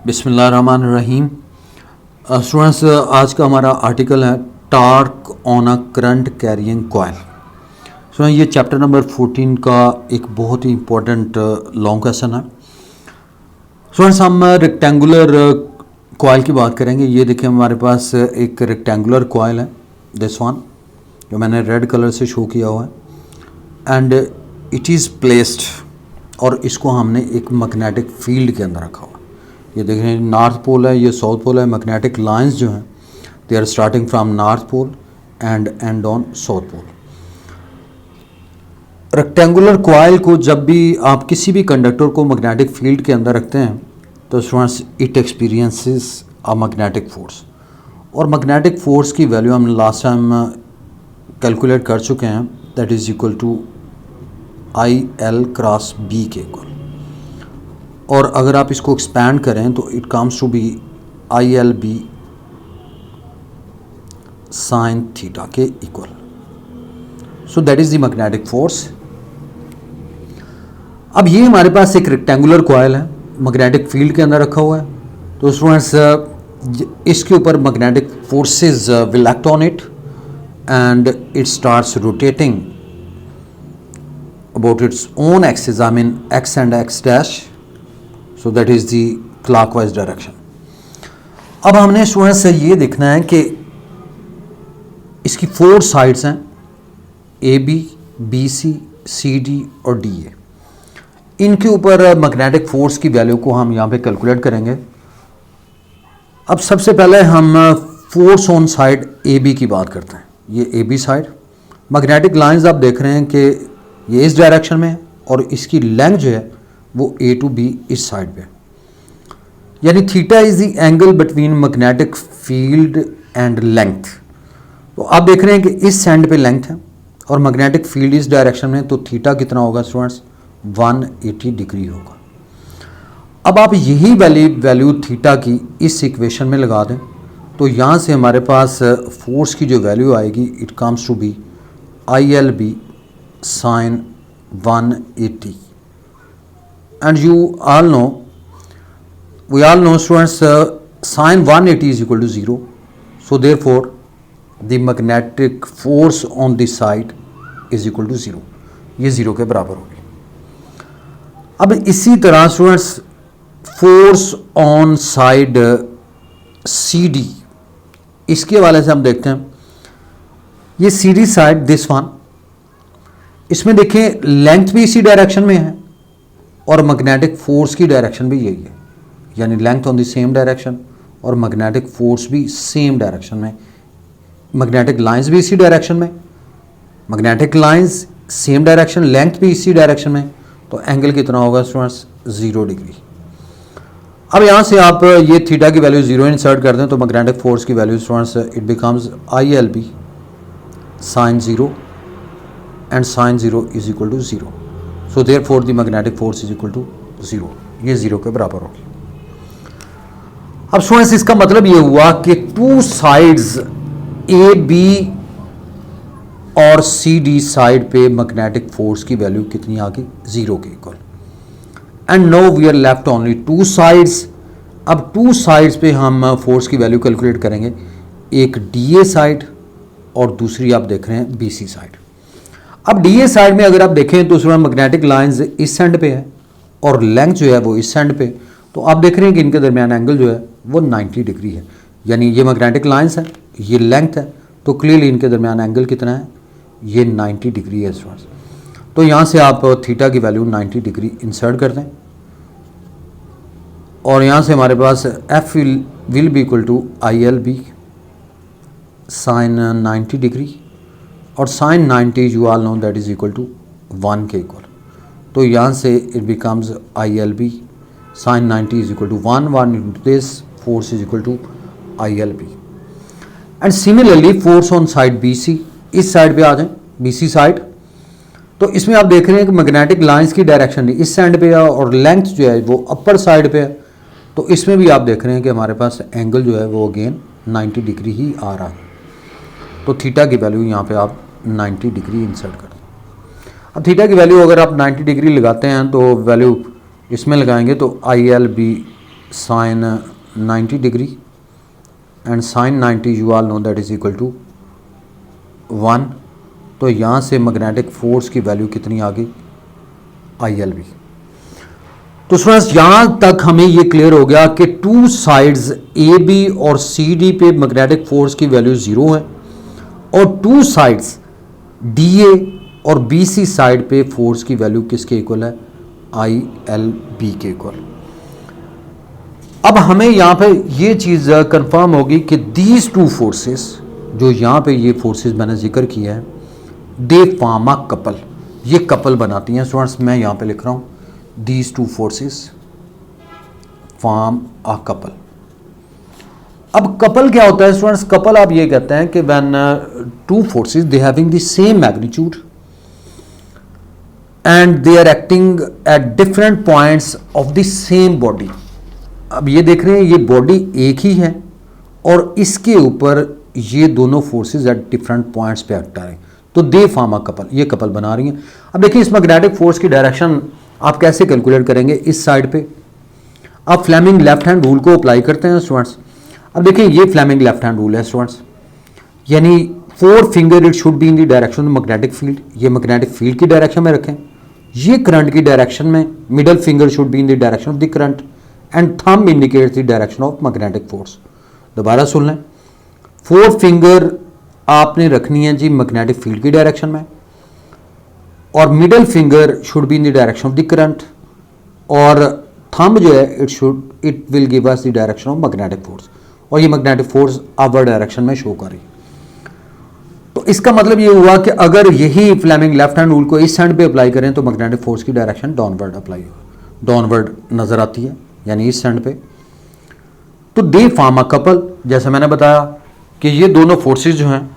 बिस्मिल्लाहिर्रहमानिर्रहीम। स्टूडेंट्स, आज का हमारा आर्टिकल है torque on a current carrying coil. Student, ये चैप्टर नंबर 14 का एक बहुत ही इम्पोर्टेंट लॉन्ग क्वेश्चन है। स्टूडेंट्स, हम रेक्टेंगुलर कॉइल की बात करेंगे। ये देखिए हमारे पास एक रेक्टेंगुलर कॉइल है, दिस वन, जो मैंने रेड कलर से शो किया हुआ है, एंड इट इज़ प्लेस्ड, और इसको हमने एक मैग्नेटिक फील्ड के अंदर रखा हुआ है। ये देख रहे हैं, नॉर्थ पोल है, ये साउथ पोल है। मैग्नेटिक लाइंस जो हैं they are starting from north pole and end on south pole. Rectangular coil को जब भी आप किसी भी कंडक्टर को मैग्नेटिक फील्ड के अंदर रखते हैं तो students it experiences a magnetic force, और मैग्नेटिक फोर्स की वैल्यू हम लास्ट टाइम कैलकुलेट कर चुके हैं, that is equal to IL cross B के इक्वल। और अगर आप इसको एक्सपैंड करें तो it comes to be ILB sine theta के equal. So that is the magnetic force. अब ये हमारे पास एक रेक्टेंगुलर कॉइल है, मैग्नेटिक फील्ड के अंदर रखा हुआ है। तो स्टूडेंट्स, इसके ऊपर magnetic forces will act on it and it starts rotating about its own axis, I mean x and x dash, so that is the clockwise direction. अब हमने स्टूडेंट्स से ये देखना है कि इसकी 4 साइड्स हैं, AB, BC, CD और DA। इनके ऊपर मैग्नेटिक फोर्स की वैल्यू को हम यहाँ पे कैलकुलेट करेंगे। अब सबसे पहले हम फोर्स ऑन साइड AB की बात करते हैं। ये AB साइड, मैग्नेटिक लाइंस आप देख रहे हैं कि ये इस डायरेक्शन में है और इसकी लेंथ जो है वो A to B इस साइड पे, यानी theta is the angle between magnetic field and length. तो आप देख रहे हैं कि इस एंड पे लेंथ है और मैग्नेटिक फील्ड इस डायरेक्शन में, तो थीटा कितना होगा स्टूडेंट्स? 180 डिग्री होगा। अब आप यही वैल्यू थीटा की इस इक्वेशन में लगा दें तो यहाँ से हमारे पास फोर्स की जो वैल्यू आएगी, it comes to be ILB sin 180, and we all know students, sin 180 is equal to 0, so therefore the magnetic force on this side is equal to 0, ये 0 के बराबर होगी। अब इसी तरह students force on side CD, इसके हवाले से हम देखते हैं। ये CD साइड, दिस वन, इसमें देखें लेंथ भी इसी डायरेक्शन में है और मैग्नेटिक फोर्स की डायरेक्शन भी यही है, यानी length on the same direction और मैग्नेटिक फोर्स भी सेम डायरेक्शन में। मैग्नेटिक लाइंस भी इसी डायरेक्शन में, magnetic lines same direction, length भी इसी डायरेक्शन में, तो एंगल कितना होगा स्टूडेंट्स? 0 डिग्री। अब यहाँ से आप ये थीटा की वैल्यू 0 इंसर्ट कर दें तो मैग्नेटिक फोर्स की value students it becomes ILB sine 0 and sin 0 is equal to 0, so therefore the magnetic force is equal to 0, ये 0 के बराबर होगी। अब स्टूडेंट्स, इसका मतलब ये हुआ कि 2 साइड्स AB और CD साइड पे मैग्नेटिक फोर्स की वैल्यू कितनी आ गई? 0 के equal. And now we are left only 2 sides. अब 2 साइड्स पे हम फोर्स की वैल्यू कैलकुलेट करेंगे, एक DA साइड और दूसरी आप देख रहे हैं BC साइड। अब DA साइड में अगर आप देखें तो उसमें मैग्नेटिक लाइंस इस एंड पे है और लेंथ जो है वो इस एंड पे, तो आप देख रहे हैं कि इनके दरमियान एंगल जो है वो 90 डिग्री है, यानी ये मैग्नेटिक लाइंस है, ये लेंथ है, तो क्लियरली इनके दरमियान एंगल कितना है? ये 90 डिग्री है स्टूडेंट्स। तो यहाँ से आप थीटा की वैल्यू 90 डिग्री इंसर्ट कर दें और यहाँ से हमारे पास F will be equal to ILB sine 90 degree, और sine 90 you all know that is equal to 1 के इक्वल। तो यहाँ से it becomes ILB sine 90 is equal to 1 into this force is equal to ILB। And similarly force on side BC, इस side पे आ जाएं, BC side, तो इसमें आप देख रहे हैं कि मैग्नेटिक लाइंस की डायरेक्शन इस साइड पे है और लेंथ जो है वो अपर साइड पे है, तो इसमें भी आप देख रहे हैं कि हमारे पास एंगल जो है वो अगेन 90 डिग्री ही आ रहा है। तो थीटा की वैल्यू यहाँ पे आप 90 डिग्री इंसर्ट कर दें। अब थीटा की वैल्यू अगर आप 90 डिग्री लगाते हैं तो वैल्यू इसमें लगाएंगे तो ILB sine 90 degree and sine 90 you all know that is equal to 1। तो यहाँ से मैग्नेटिक फोर्स की वैल्यू कितनी आ गई, ILB। तो स्टूडेंट्स यहाँ तक हमें ये क्लियर हो गया कि टू साइड्स AB और CD पे मैग्नेटिक फोर्स की वैल्यू 0 है और टू साइड्स DA और BC साइड पे फोर्स की वैल्यू किसके इक्वल है, ILB के इक्वल। अब हमें यहाँ पे ये चीज़ कंफर्म होगी कि दीज टू फोर्सेस, जो यहाँ पे ये फोर्सेस मैंने जिक्र किया है, दे फॉर्म अ कपल, ये कपल बनाती हैं। स्टूडेंट्स मैं यहाँ पे लिख रहा हूँ these two forces form a couple. अब कपल क्या होता है स्टूडेंट्स, कपल आप ये कहते हैं कि when two forces they having the same magnitude and they are acting at different points of the same body. अब ये देख रहे हैं ये बॉडी एक ही है और इसके ऊपर ये दोनों फोर्सेस एट डिफरेंट पॉइंट्स पे एक्ट कर रहे हैं, तो दे फॉर्म अ कपल, ये कपल बना रही हैं। अब देखिए इस मैग्नेटिक फोर्स की डायरेक्शन आप कैसे कैलकुलेट करेंगे, इस साइड पे आप फ्लेमिंग लेफ्ट हैंड रूल को अप्लाई करते हैं स्टूडेंट्स। अब देखिए ये फ्लेमिंग लेफ्ट हैंड रूल है स्टूडेंट्स, यानी 4 finger it should be in the direction of magnetic field, ये मैग्नेटिक फील्ड की डायरेक्शन में रखें, ये करंट की डायरेक्शन में, middle finger should be in the direction of the current and thumb indicates the direction of magnetic force. दोबारा सुन लें, 4 finger आपने रखनी है जी मैग्नेटिक फील्ड की डायरेक्शन में और middle finger should be in the direction of the current और thumb जो है it will give us the direction of magnetic force, और ये मैग्नेटिक फोर्स अवर डायरेक्शन में शो कर रही। तो इसका मतलब ये हुआ कि अगर यही फ्लेमिंग लेफ्ट हैंड रूल को इस हैंड पे अप्लाई करें तो मैग्नेटिक फोर्स की डायरेक्शन डाउनवर्ड अप्लाई हो, डाउनवर्ड नजर आती है, यानी इस हैंड पे। तो दे फॉर्म अ कपल, जैसे मैंने बताया कि ये दोनों फोर्सेस जो हैं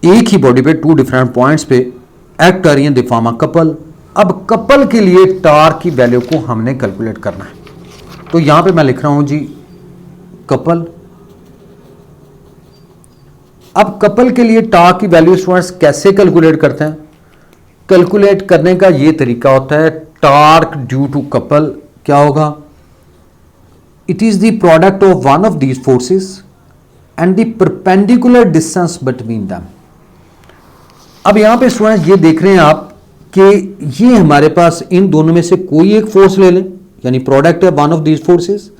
एक ही बॉडी पे 2 डिफरेंट पॉइंट्स पे एक्ट कर रही हैं, दे फॉर्म अ कपल। अब कपल के लिए टार्क की वैल्यू को हमने कैलकुलेट करना है, तो यहां पे मैं लिख रहा हूं जी कपल। अब कपल के लिए टार्क की वैल्यू स्टूडेंट्स कैसे कैलकुलेट करते हैं, कैलकुलेट करने का ये तरीका होता है, टार्क ड्यू टू कपल क्या होगा, it is the product of one of these forces and the perpendicular distance between them. अब यहां पे स्टूडेंट्स ये देख रहे हैं आप कि ये हमारे पास इन दोनों में से कोई एक फोर्स ले लें, यानी प्रोडक्ट है one of these forces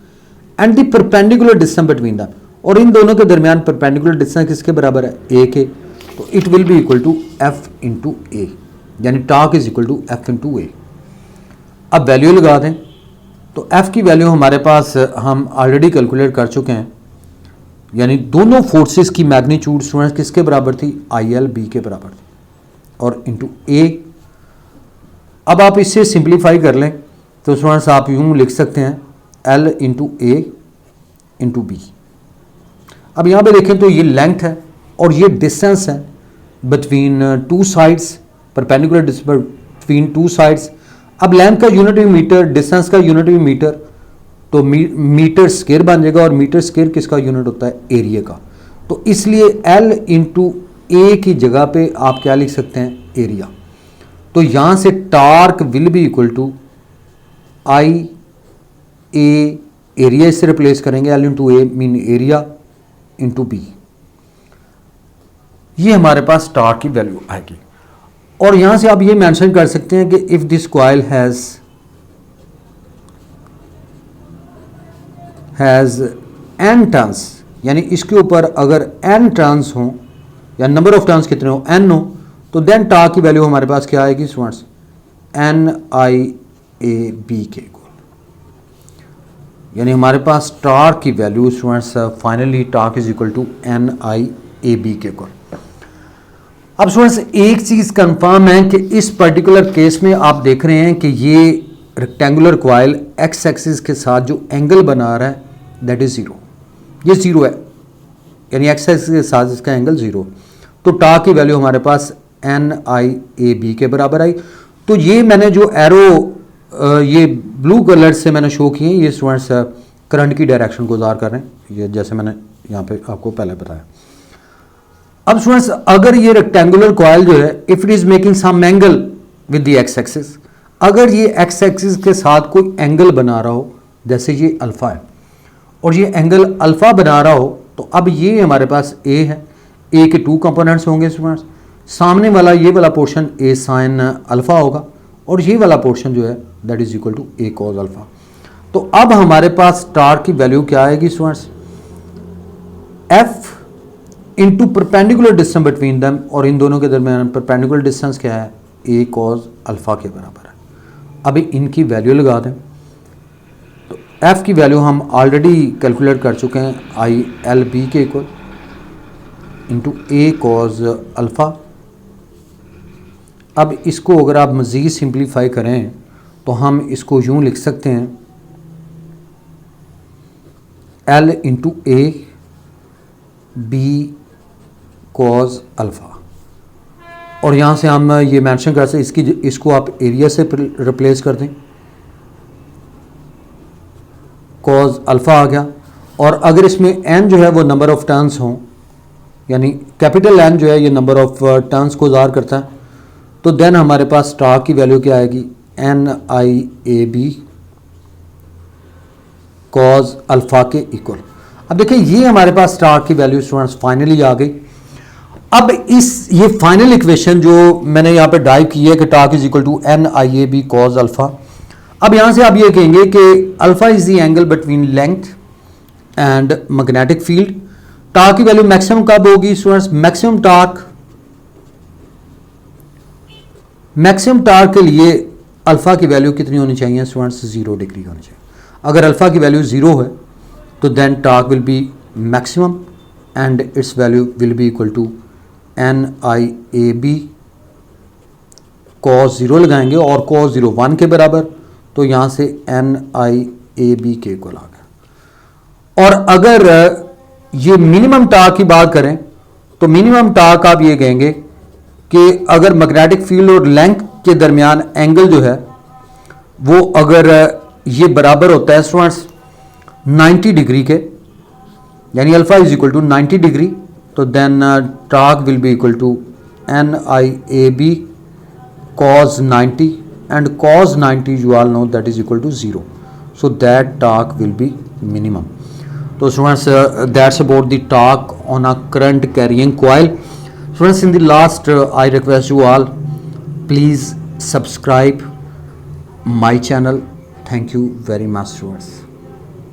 and the perpendicular distance between them, और इन दोनों के दरमियान परपेंडिकुलर डिस्टेंस किसके बराबर है, ए के, तो it will be equal to F into A, यानी torque is equal to F into A. अब वैल्यू लगा दें, तो एफ की वैल्यू हमारे पास हम ऑलरेडी कैलकुलेट कर चुके हैं, यानी दोनों फोर्सेस की मैग्नीट्यूड स्टूडेंट्स किसके बराबर थी, ILB के बराबर थी, और इंटू ए। अब आप इससे सिंप्लीफाई कर लें तो स्टूडेंट्स आप यूं लिख सकते हैं L इंटू ए इंटू बी। अब यहाँ पे देखें तो ये लेंथ है और ये डिस्टेंस है between 2 sides, perpendicular distance between 2 sides. अब लेंथ का यूनिट भी मीटर, डिस्टेंस का यूनिट भी मीटर, तो मीटर स्क्वायर बन जाएगा, और मीटर स्क्वायर किसका यूनिट होता है, एरिया का। तो इसलिए L इंटू ए की जगह पे आप क्या लिख सकते हैं, एरिया। तो यहां से torque will be equal to I A, area इससे रिप्लेस करेंगे, L into A mean area into B, ये हमारे पास टार्क की वैल्यू आएगी। और यहां से आप ये मेंशन कर सकते हैं कि if this coil has n turns, यानी इसके ऊपर अगर n टर्न्स हो या नंबर ऑफ टर्न्स कितने हो, n हो, तो देन टार्क की वैल्यू हमारे पास क्या आएगी स्टूडेंट्स, NIAB के इक्वल, यानी हमारे पास टार्क की value students finally torque is equal to NIAB के इक्वल। अब स्टूडेंट्स एक चीज कंफर्म है कि इस पर्टिकुलर केस में आप देख रहे हैं कि ये रेक्टेंगुलर कॉइल एक्स एक्सिस के साथ जो एंगल बना रहा है दैट इज 0, ये 0 है, यानी एक्स एक्सिस के साथ इसका एंगल 0। तो टार्क की वैल्यू हमारे पास NIAB के बराबर आई। तो ये मैंने जो एरो ये ब्लू कलर से मैंने शो किए, ये स्टूडेंट्स करंट की डायरेक्शन को ज़ाहिर कर रहे हैं, ये जैसे मैंने यहाँ पे आपको पहले बताया। अब स्टूडेंट्स अगर ये रेक्टेंगुलर कॉइल जो है if it is making some angle with the X axis, अगर ये एक्स एक्सिस के साथ कोई एंगल बना रहा हो जैसे ये अल्फ़ा है और ये एंगल अल्फ़ा बना रहा हो, तो अब ये हमारे पास ए है, ए के 2 कंपोनेंट्स होंगे स्टूडेंट्स। सामने वाला ये वाला पोर्शन ए साइन अल्फ़ा होगा और ये वाला पोर्शन जो है that is equal to A cos alpha. तो अब हमारे पास टार्क की वैल्यू क्या आएगी students, F into perpendicular distance between them, और इन दोनों के दरमियान परपेंडिकुलर डिस्टेंस क्या है, ए कॉस अल्फ़ा के बराबर है। अभी इनकी वैल्यू लगा दें, तो एफ की वैल्यू हम ऑलरेडी कैलकुलेट कर चुके हैं, आई एल बी के इक्वल इंटू ए कॉस अल्फ़ा। अब इसको अगर आप मज़ीद सिंप्लीफाई करें तो हम इसको यूँ लिख सकते हैं, L into A B cos alpha, और यहाँ से हम ये मेंशन कर सकते इसको आप एरिया से रिप्लेस कर दें, कॉस अल्फ़ा आ गया। और अगर इसमें एन जो है वो नंबर ऑफ टर्न्स हों, यानी कैपिटल एन जो है ये नंबर ऑफ टर्न्स को ज़ाहिर करता है, तो देन हमारे पास टार्क की वैल्यू क्या आएगी, N I A B cos alpha के इक्वल। अब देखिए ये हमारे पास टार्क की वैल्यू स्टूडेंट्स फाइनली आ गई। अब ये फाइनल इक्वेशन जो मैंने यहाँ पे ड्राइव की है कि torque is equal to N I A B cos alpha. अब यहाँ से आप ये कहेंगे कि alpha is the angle between length and magnetic field. Torque की वैल्यू मैक्सिमम कब होगी स्टूडेंट्स, मैक्सिमम टार्क के लिए अल्फ़ा की वैल्यू कितनी होनी चाहिए स्टूडेंट्स, 0 डिग्री होनी चाहिए। अगर अल्फ़ा की वैल्यू 0 है तो then torque will be maximum and its value will be equal to N I A B cos 0 लगाएंगे और कॉस 0 1 के बराबर, तो यहाँ से एन आई ए बी के इक्वल आ गया। और अगर ये मिनिमम टार्क की बात करें तो मिनिमम टार्क आप ये कहेंगे कि अगर मैग्नेटिक फील्ड और लेंथ के दरमियान एंगल जो है वो अगर ये बराबर होता है स्टूडेंट्स 90 डिग्री के, यानी alpha is equal to 90 degree, तो then torque will be equal to N I A B cos 90 and cos 90 you all know that is equal to 0, so that torque will be minimum. So students, that's about the torque on a current carrying coil. Students, in the last I request you all, please subscribe my channel. Thank you very much students.